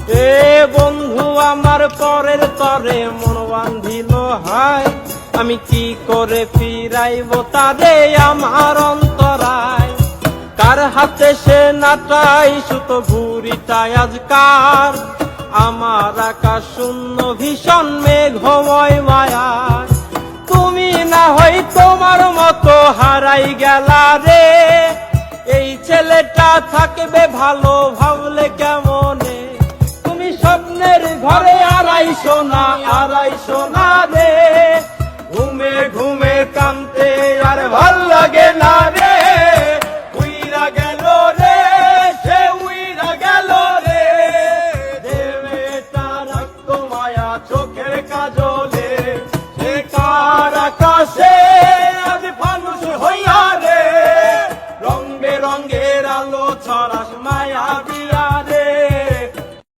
এ বন্ধু আমার পরের তরে মন বান্ধিল হায়, আমি কি করে ফিরাইব তারে আমার অন্তরায়। কার হাতে সে নাটাই সুত ভুরিটাই আজকার, আমার আকাশ শূন্য ভীষণ মেঘময় মায়ার। তুমি না হয় তোমার মতো হারাই গেলা রে, এই ছেলেটা থাকবে ভালো ভাবলে কেমনে। তুমি স্বপ্নের ঘরে আড়াইশো না রে, ঘুমে ঘুমে